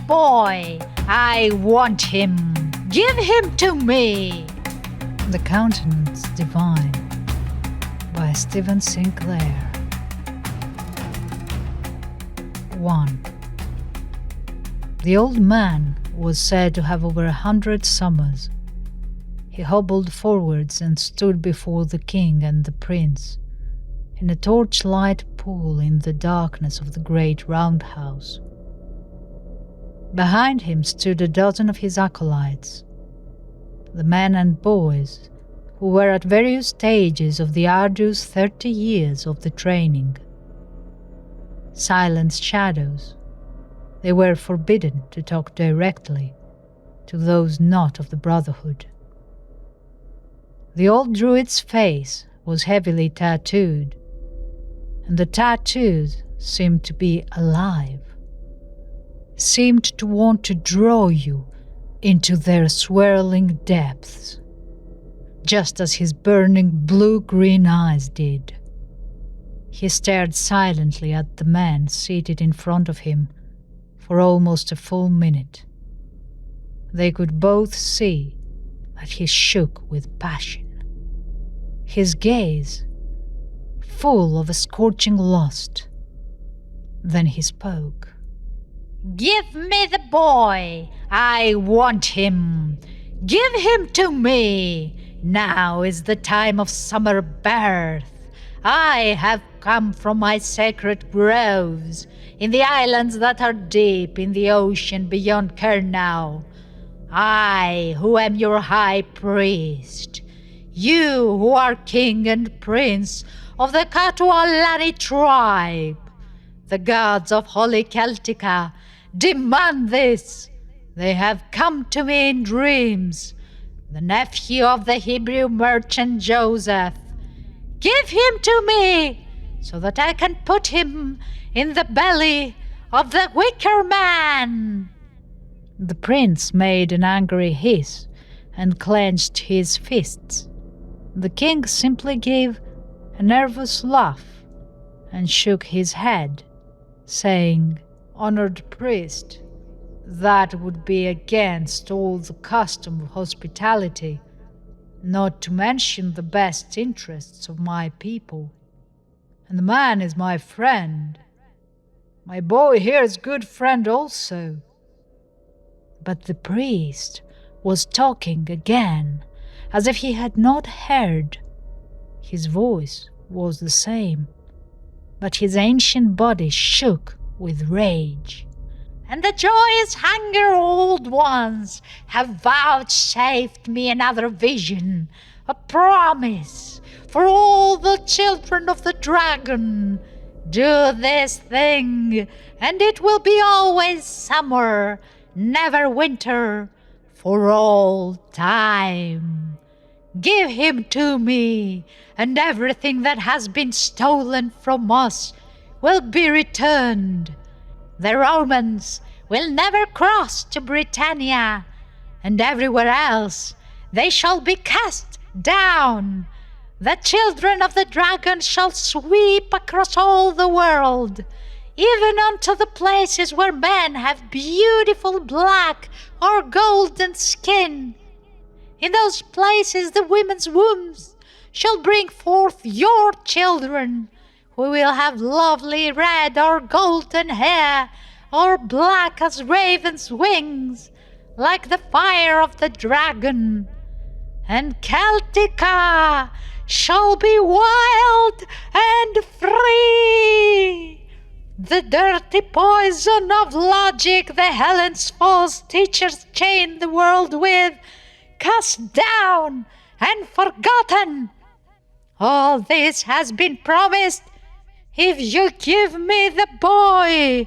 boy! I want him! Give him to me! The Countenance, Divine by Stephen Sinclair. 1. The old man was said to have over 100 summers. He hobbled forwards and stood before the king and the prince, in a torchlight pool in the darkness of the great round house. Behind him stood a dozen of his acolytes, the men and boys who were at various stages of the arduous 30 years of the training. Silent shadows, they were forbidden to talk directly to those not of the Brotherhood. The old druid's face was heavily tattooed, and the tattoos seemed to be alive, seemed to want to draw you into their swirling depths, just as his burning blue-green eyes did. He stared silently at the man seated in front of him for almost a full minute. They could both see that he shook with passion, his gaze full of a scorching lust. Then he spoke. Give me the boy! I want him! Give him to me! Now is the time of summer birth. I have come from my sacred groves, in the islands that are deep in the ocean beyond Kernau. I, who am your high priest. You, who are king and prince of the Katualani tribe. The gods of Holy Celtica demand this. They have come to me in dreams. The nephew of the Hebrew merchant Joseph. Give him to me, so that I can put him in the belly of the wicker man. The prince made an angry hiss and clenched his fists. The king simply gave a nervous laugh and shook his head, saying, "Honored priest, that would be against all the custom of hospitality, not to mention the best interests of my people. And the man is my friend. My boy here is good friend also." But the priest was talking again, as if he had not heard. His voice was the same, but his ancient body shook with rage. And the joyous hunger old ones have vouchsafed me another vision, a promise for all the children of the dragon. Do this thing, and it will be always summer, never winter, for all time. Give him to me, and everything that has been stolen from us will be returned. The Romans will never cross to Britannia, and everywhere else they shall be cast down. The children of the dragon shall sweep across all the world, even unto the places where men have beautiful black or golden skin. In those places the women's wombs shall bring forth your children, who will have lovely red or golden hair, or black as ravens' wings, like the fire of the dragon. And Celtica shall be wild and free. The dirty poison of logic the Hellen's false teachers chain the world with, cast down and forgotten. All this has been promised if you give me the boy."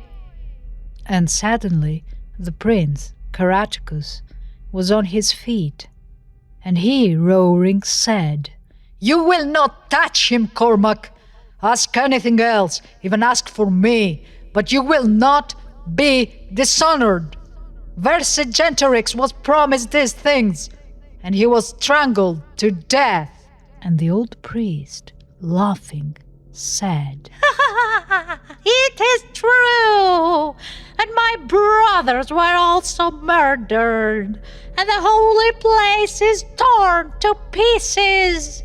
And suddenly the prince, Karaticus, was on his feet, and he, roaring, said, "You will not touch him, Cormac. Ask anything else, even ask for me, but you will not be dishonored. Vercingetorix was promised these things, and he was strangled to death." And the old priest, laughing, said, It is true, and my brothers were also murdered, and the holy place is torn to pieces.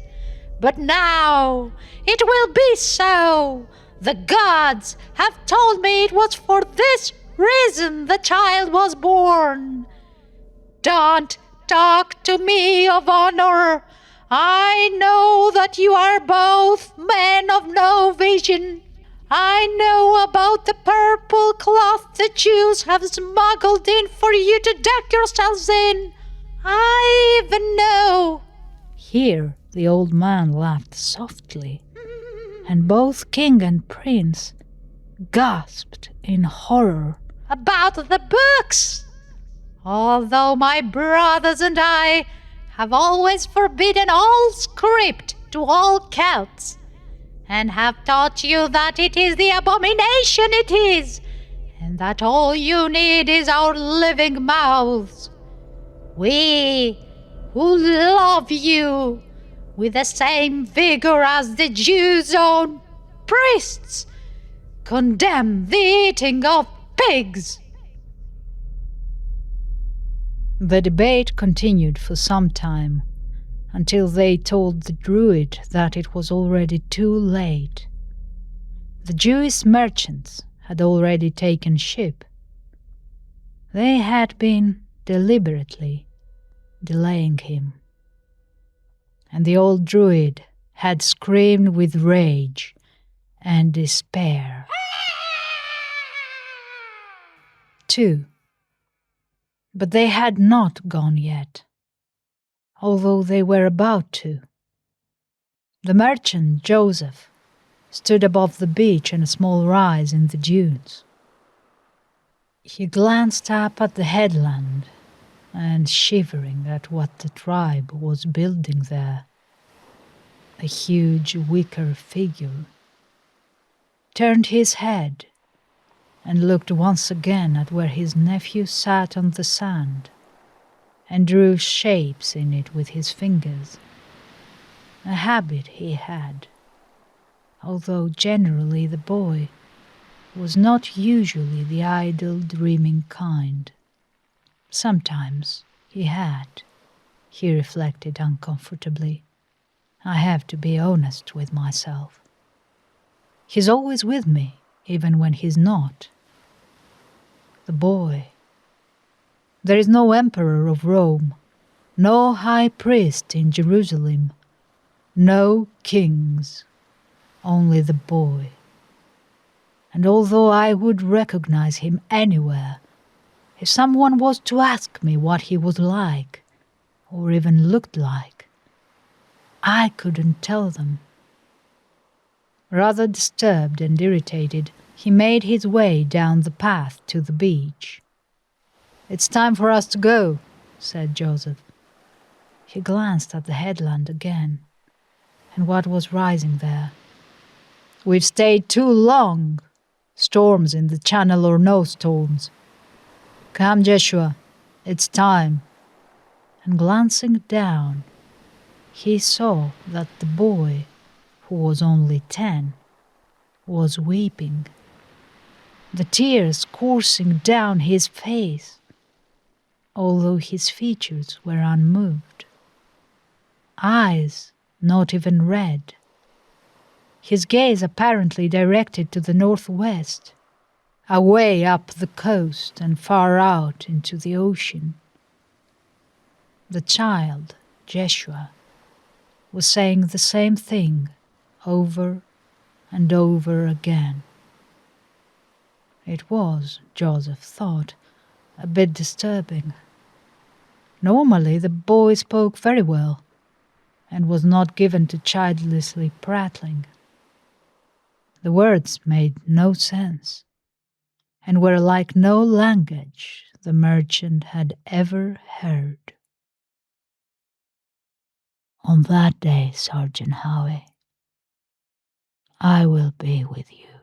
But now it will be so. The gods have told me it was for this reason the child was born. Don't talk to me of honor. I know that you are both men of no vision. I know about the purple cloth the Jews have smuggled in for you to deck yourselves in. I even know. Here the old man laughed softly, and both king and prince gasped in horror. About the books. Although my brothers and I have always forbidden all script to all Celts, and have taught you that it is the abomination it is, and that all you need is our living mouths. We, who love you with the same vigor as the Jews' own priests, condemn the eating of pigs. The debate continued for some time, until they told the druid that it was already too late. The Jewish merchants had already taken ship. They had been deliberately delaying him, and the old druid had screamed with rage and despair. 2. But they had not gone yet, although they were about to. The merchant Joseph stood above the beach in a small rise in the dunes. He glanced up at the headland, and shivering at what the tribe was building there, a huge wicker figure, turned his head and looked once again at where his nephew sat on the sand and drew shapes in it with his fingers, a habit he had, although generally the boy was not usually the idle dreaming kind. Sometimes he had, he reflected uncomfortably. I have to be honest with myself. He's always with me, even when he's not. The boy. There is no emperor of Rome, no high priest in Jerusalem, no kings, only the boy. And although I would recognize him anywhere, if someone was to ask me what he was like, or even looked like, I couldn't tell them. Rather disturbed and irritated, he made his way down the path to the beach. "It's time for us to go," said Joseph. He glanced at the headland again, and what was rising there. "We've stayed too long. Storms in the channel or no storms. Come, Joshua, it's time." And glancing down, he saw that the boy, who was only 10, was weeping, the tears coursing down his face, although his features were unmoved. Eyes not even red. His gaze apparently directed to the northwest, away up the coast and far out into the ocean. The child, Joshua, was saying the same thing over and over again. It was, Joseph thought, a bit disturbing. Normally the boy spoke very well, and was not given to childishly prattling. The words made no sense, and were like no language the merchant had ever heard. "On that day, Sergeant Howe, I will be with you,"